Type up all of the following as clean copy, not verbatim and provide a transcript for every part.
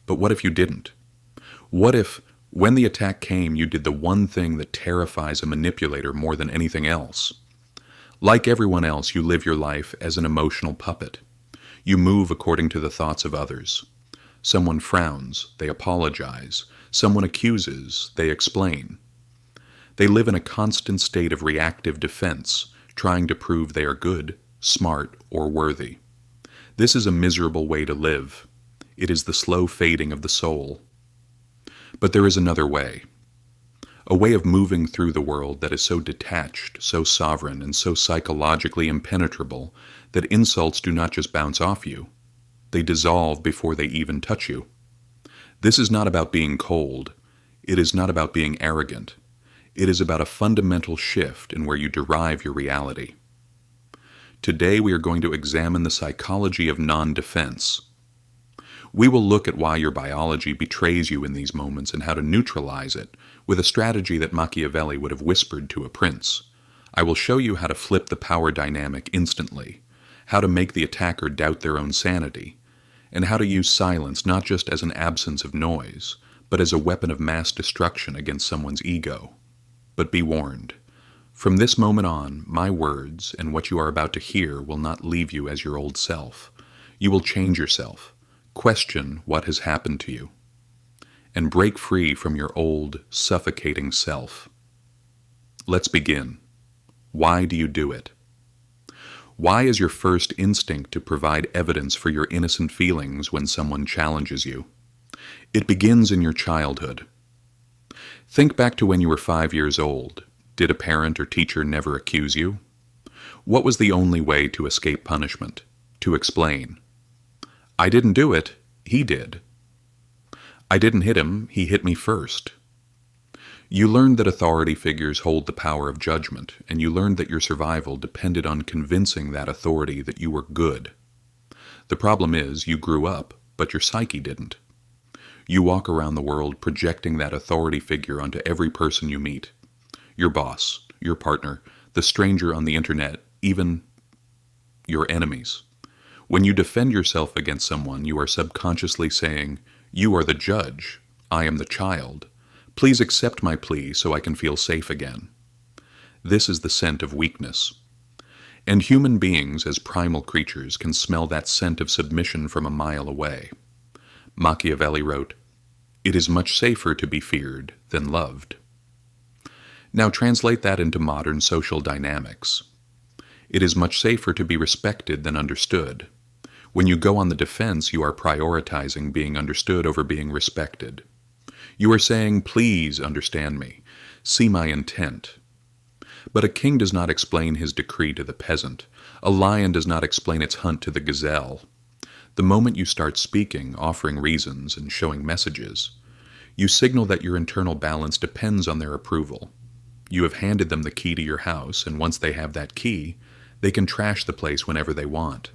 But what if you didn't? What if, when the attack came, you did the one thing that terrifies a manipulator more than anything else? Like everyone else, you live your life as an emotional puppet. You move according to the thoughts of others. Someone frowns, they apologize. Someone accuses, they explain. They live in a constant state of reactive defense, trying to prove they are good, smart, or worthy. This is a miserable way to live. It is the slow fading of the soul. But there is another way. A way of moving through the world that is so detached, so sovereign, and so psychologically impenetrable that insults do not just bounce off you. They dissolve before they even touch you. This is not about being cold. It is not about being arrogant. It is about a fundamental shift in where you derive your reality. Today we are going to examine the psychology of non-defense. We will look at why your biology betrays you in these moments and how to neutralize it with a strategy that Machiavelli would have whispered to a prince. I will show you how to flip the power dynamic instantly, how to make the attacker doubt their own sanity, and how to use silence not just as an absence of noise, but as a weapon of mass destruction against someone's ego. But be warned. From this moment on, my words and what you are about to hear will not leave you as your old self. You will change yourself, question what has happened to you, and break free from your old, suffocating self. Let's begin. Why do you do it? Why is your first instinct to provide evidence for your innocent feelings when someone challenges you? It begins in your childhood. Think back to when you were 5 years old. Did a parent or teacher never accuse you? What was the only way to escape punishment? To explain. I didn't do it, he did. I didn't hit him, he hit me first. You learned that authority figures hold the power of judgment, and you learned that your survival depended on convincing that authority that you were good. The problem is, you grew up, but your psyche didn't. You walk around the world projecting that authority figure onto every person you meet. Your boss, your partner, the stranger on the internet, even your enemies. When you defend yourself against someone, you are subconsciously saying, "You are the judge, I am the child. Please accept my plea so I can feel safe again." This is the scent of weakness. And human beings, as primal creatures, can smell that scent of submission from a mile away. Machiavelli wrote, "It is much safer to be feared than loved." Now translate that into modern social dynamics. It is much safer to be respected than understood. When you go on the defense, you are prioritizing being understood over being respected. You are saying, "Please understand me. See my intent." But a king does not explain his decree to the peasant. A lion does not explain its hunt to the gazelle. The moment you start speaking, offering reasons, and showing messages, you signal that your internal balance depends on their approval. You have handed them the key to your house, and once they have that key, they can trash the place whenever they want.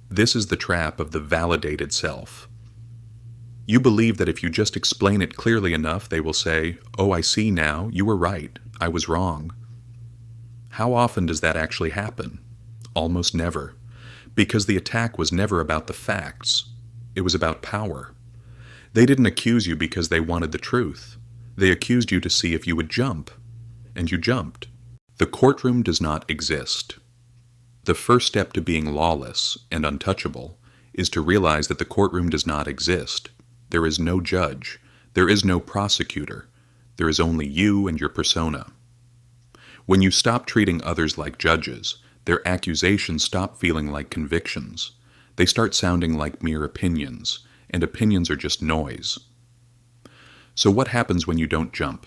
This is the trap of the validated self. You believe that if you just explain it clearly enough, they will say, "Oh, I see now, you were right, I was wrong." How often does that actually happen? Almost never. Because the attack was never about the facts. It was about power. They didn't accuse you because they wanted the truth. They accused you to see if you would jump. And you jumped. The courtroom does not exist. The first step to being lawless and untouchable is to realize that the courtroom does not exist. There is no judge. There is no prosecutor. There is only you and your persona. When you stop treating others like judges, their accusations stop feeling like convictions. They start sounding like mere opinions, and opinions are just noise. So what happens when you don't jump?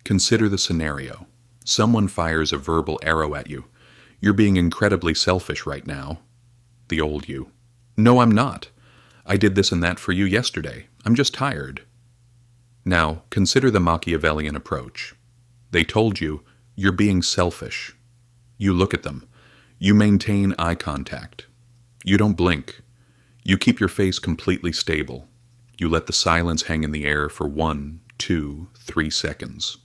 Consider the scenario. Someone fires a verbal arrow at you. You're being incredibly selfish right now. The old you. "No, I'm not. I did this and that for you yesterday. I'm just tired." Now, consider the Machiavellian approach. They told you, "You're being selfish." You look at them. You maintain eye contact. You don't blink. You keep your face completely stable. You let the silence hang in the air for 1, 2, 3 seconds.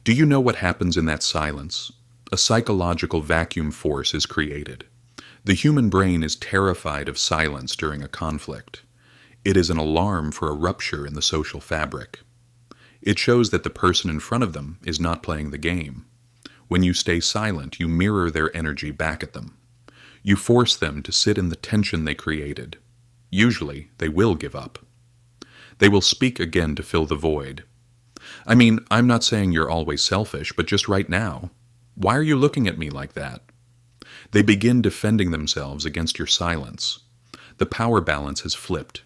Do you know what happens in that silence? A psychological vacuum force is created. The human brain is terrified of silence during a conflict. It is an alarm for a rupture in the social fabric. It shows that the person in front of them is not playing the game. When you stay silent, you mirror their energy back at them. You force them to sit in the tension they created. Usually, they will give up. They will speak again to fill the void. I mean, I'm not saying you're always selfish, but just right now, why are you looking at me like that? They begin defending themselves against your silence. The power balance has flipped.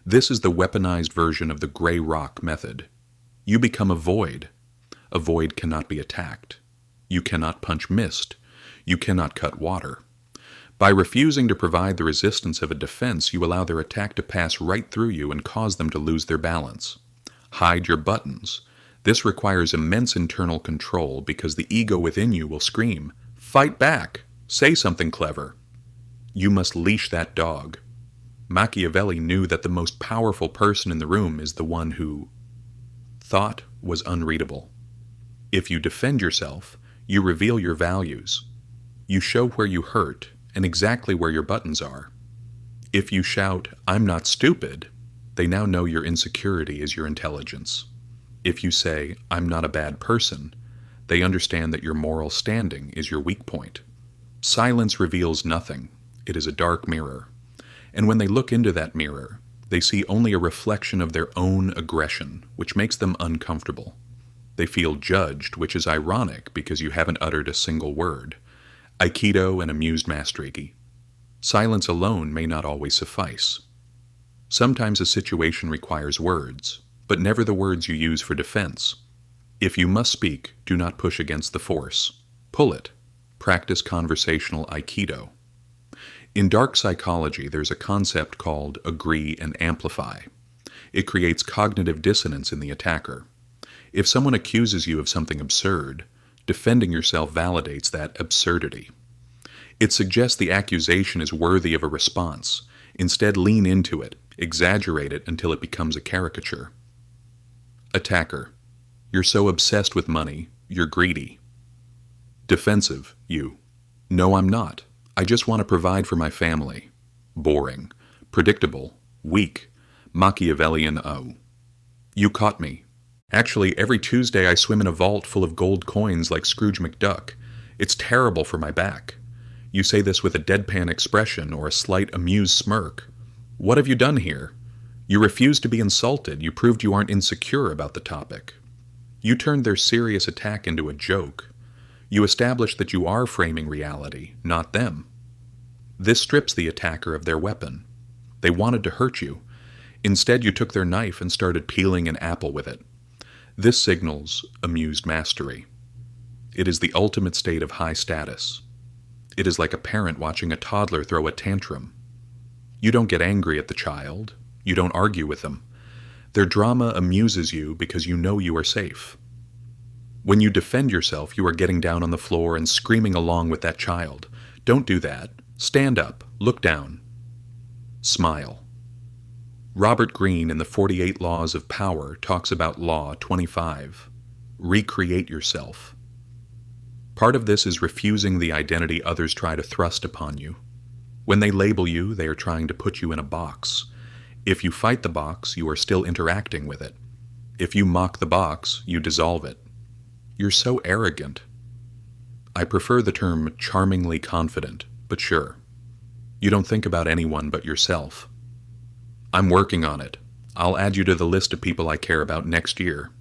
This is the weaponized version of the gray rock method. You become a void. A void cannot be attacked. You cannot punch mist. You cannot cut water. By refusing to provide the resistance of a defense, you allow their attack to pass right through you and cause them to lose their balance. Hide your buttons. This requires immense internal control because the ego within you will scream, "Fight back! Say something clever!" You must leash that dog. Machiavelli knew that the most powerful person in the room is the one who thought was unreadable. If you defend yourself, you reveal your values. You show where you hurt and exactly where your buttons are. If you shout, "I'm not stupid," they now know your insecurity is your intelligence. If you say, "I'm not a bad person," they understand that your moral standing is your weak point. Silence reveals nothing. It is a dark mirror. And when they look into that mirror, they see only a reflection of their own aggression, which makes them uncomfortable. They feel judged, which is ironic because you haven't uttered a single word. Aikido and amused mastery. Silence alone may not always suffice. Sometimes a situation requires words, but never the words you use for defense. If you must speak, do not push against the force. Pull it. Practice conversational Aikido. In dark psychology, there's a concept called agree and amplify. It creates cognitive dissonance in the attacker. If someone accuses you of something absurd, defending yourself validates that absurdity. It suggests the accusation is worthy of a response. Instead, lean into it, exaggerate it until it becomes a caricature. Attacker. You're so obsessed with money, you're greedy. Defensive, you. No, I'm not. I just want to provide for my family. Boring. Predictable. Weak. Machiavellian O. You caught me. Actually, every Tuesday I swim in a vault full of gold coins like Scrooge McDuck. It's terrible for my back. You say this with a deadpan expression or a slight amused smirk. What have you done here? You refused to be insulted. You proved you aren't insecure about the topic. You turned their serious attack into a joke. You established that you are framing reality, not them. This strips the attacker of their weapon. They wanted to hurt you. Instead, you took their knife and started peeling an apple with it. This signals amused mastery. It is the ultimate state of high status. It is like a parent watching a toddler throw a tantrum. You don't get angry at the child. You don't argue with them. Their drama amuses you because you know you are safe. When you defend yourself, you are getting down on the floor and screaming along with that child. Don't do that. Stand up. Look down. Smile. Robert Greene in the 48 Laws of Power talks about Law 25. Recreate yourself. Part of this is refusing the identity others try to thrust upon you. When they label you, they are trying to put you in a box. If you fight the box, you are still interacting with it. If you mock the box, you dissolve it. You're so arrogant. I prefer the term charmingly confident, but sure. You don't think about anyone but yourself. I'm working on it. I'll add you to the list of people I care about next year.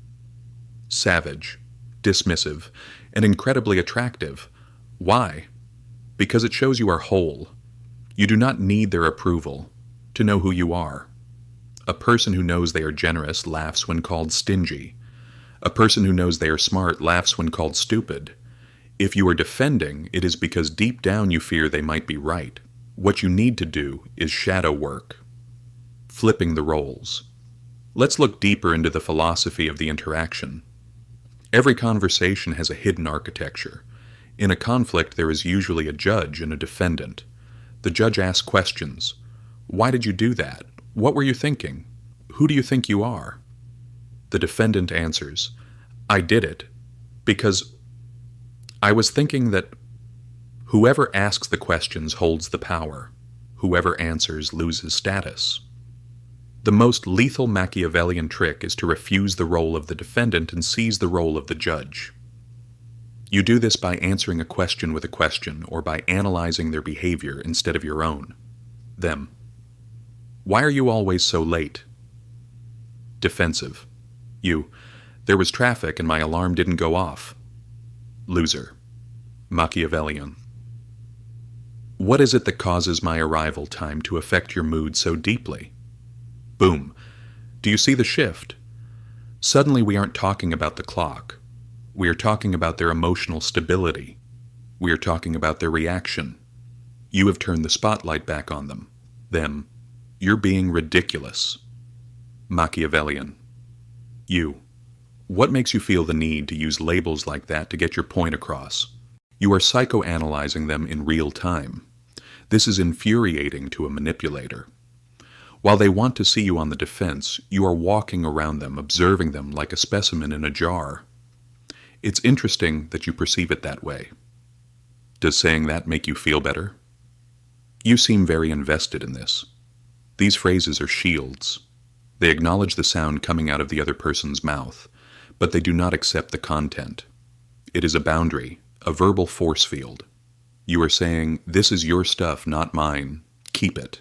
Savage, dismissive, and incredibly attractive. Why? Because it shows you are whole. You do not need their approval to know who you are. A person who knows they are generous laughs when called stingy. A person who knows they are smart laughs when called stupid. If you are defending, it is because deep down you fear they might be right. What you need to do is shadow work. Flipping the roles. Let's look deeper into the philosophy of the interaction. Every conversation has a hidden architecture. In a conflict, there is usually a judge and a defendant. The judge asks questions. Why did you do that? What were you thinking? Who do you think you are? The defendant answers, I did it because I was thinking that whoever asks the questions holds the power. Whoever answers loses status. The most lethal Machiavellian trick is to refuse the role of the defendant and seize the role of the judge. You do this by answering a question with a question or by analyzing their behavior instead of your own. Them. Why are you always so late? Defensive. You. There was traffic and my alarm didn't go off. Loser. Machiavellian. What is it that causes my arrival time to affect your mood so deeply? Boom. Do you see the shift? Suddenly we aren't talking about the clock. We are talking about their emotional stability. We are talking about their reaction. You have turned the spotlight back on them. Them. You're being ridiculous. Machiavellian. You. What makes you feel the need to use labels like that to get your point across? You are psychoanalyzing them in real time. This is infuriating to a manipulator. While they want to see you on the defense, you are walking around them, observing them like a specimen in a jar. It's interesting that you perceive it that way. Does saying that make you feel better? You seem very invested in this. These phrases are shields. They acknowledge the sound coming out of the other person's mouth, but they do not accept the content. It is a boundary, a verbal force field. You are saying, this is your stuff, not mine. Keep it.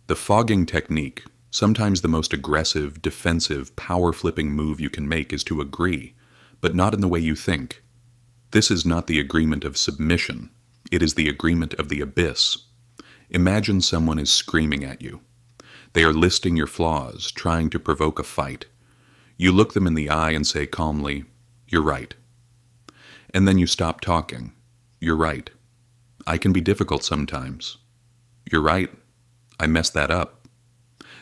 The fogging technique, sometimes the most aggressive, defensive, power-flipping move you can make is to agree, but not in the way you think. This is not the agreement of submission. It is the agreement of the abyss. Imagine someone is screaming at you. They are listing your flaws, trying to provoke a fight. You look them in the eye and say calmly, "You're right." And then you stop talking. "You're right. I can be difficult sometimes." "You're right. I messed that up."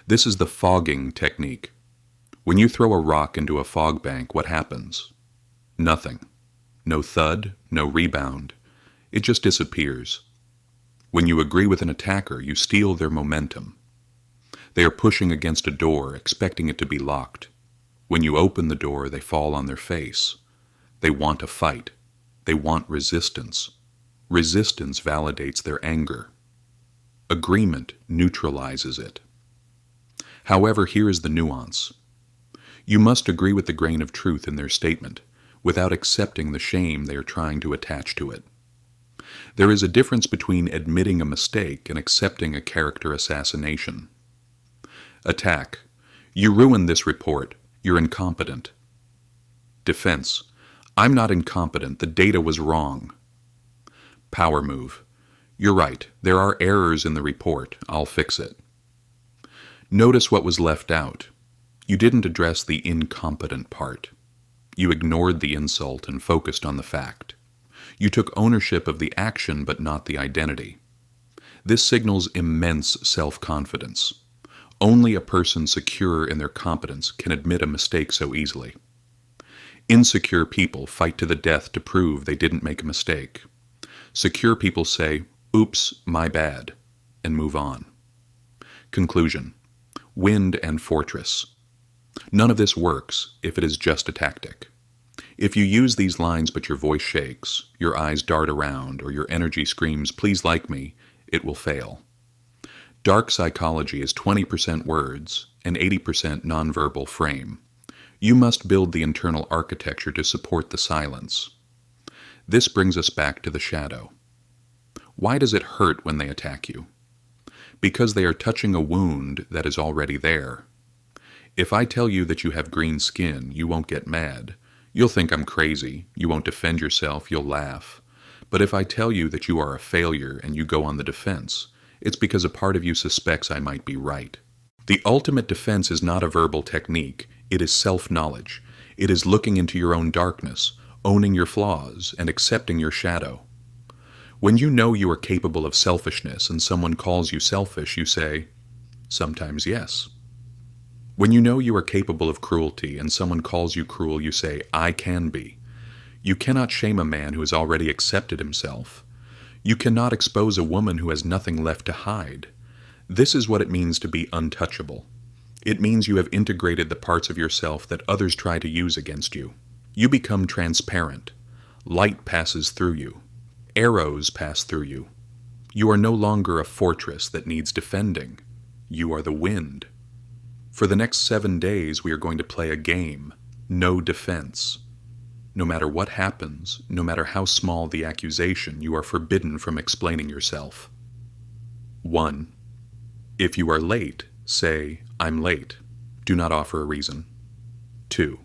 This is the fogging technique. When you throw a rock into a fog bank, what happens? Nothing. No thud, no rebound. It just disappears. When you agree with an attacker, you steal their momentum. They are pushing against a door, expecting it to be locked. When you open the door, they fall on their face. They want a fight. They want resistance. Resistance validates their anger. Agreement neutralizes it. However, here is the nuance. You must agree with the grain of truth in their statement, without accepting the shame they are trying to attach to it. There is a difference between admitting a mistake and accepting a character assassination. Attack. You ruined this report. You're incompetent. Defense. I'm not incompetent. The data was wrong. Power move. You're right. There are errors in the report. I'll fix it. Notice what was left out. You didn't address the incompetent part. You ignored the insult and focused on the fact. You took ownership of the action but not the identity. This signals immense self-confidence. Only a person secure in their competence can admit a mistake so easily. Insecure people fight to the death to prove they didn't make a mistake. Secure people say, "Oops, my bad," and move on. Conclusion. Wind and fortress. None of this works if it is just a tactic. If you use these lines but your voice shakes, your eyes dart around, or your energy screams, "Please like me," it will fail. Dark psychology is 20% words and 80% nonverbal frame. You must build the internal architecture to support the silence. This brings us back to the shadow. Why does it hurt when they attack you? Because they are touching a wound that is already there. If I tell you that you have green skin, you won't get mad. You'll think I'm crazy. You won't defend yourself. You'll laugh. But if I tell you that you are a failure and you go on the defense, it's because a part of you suspects I might be right. The ultimate defense is not a verbal technique. It is self-knowledge. It is looking into your own darkness, owning your flaws, and accepting your shadow. When you know you are capable of selfishness and someone calls you selfish, you say, "Sometimes yes." When you know you are capable of cruelty and someone calls you cruel, you say, "I can be." You cannot shame a man who has already accepted himself. You cannot expose a woman who has nothing left to hide. This is what it means to be untouchable. It means you have integrated the parts of yourself that others try to use against you. You become transparent. Light passes through you. Arrows pass through you. You are no longer a fortress that needs defending. You are the wind. For the next 7 days, we are going to play a game, no defense. No matter what happens, no matter how small the accusation, you are forbidden from explaining yourself. 1. If you are late, say, "I'm late." Do not offer a reason. 2.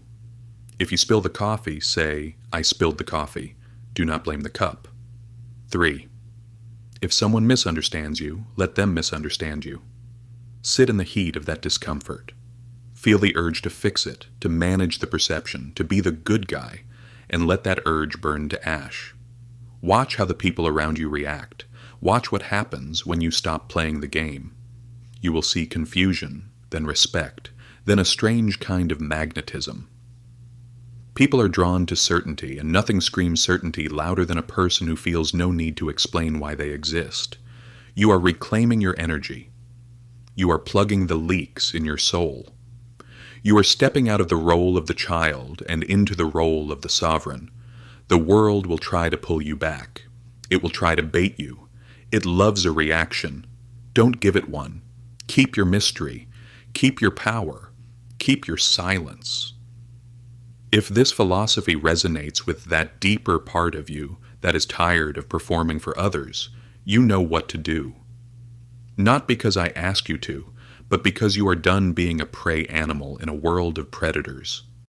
If you spill the coffee, say, "I spilled the coffee." Do not blame the cup. 3. If someone misunderstands you, let them misunderstand you. Sit in the heat of that discomfort. Feel the urge to fix it, to manage the perception, to be the good guy, and let that urge burn to ash. Watch how the people around you react. Watch what happens when you stop playing the game. You will see confusion, then respect, then a strange kind of magnetism. People are drawn to certainty, and nothing screams certainty louder than a person who feels no need to explain why they exist. You are reclaiming your energy. You are plugging the leaks in your soul. You are stepping out of the role of the child and into the role of the sovereign. The world will try to pull you back. It will try to bait you. It loves a reaction. Don't give it one. Keep your mystery. Keep your power. Keep your silence. If this philosophy resonates with that deeper part of you that is tired of performing for others, you know what to do. Not because I ask you to, but because you are done being a prey animal in a world of predators.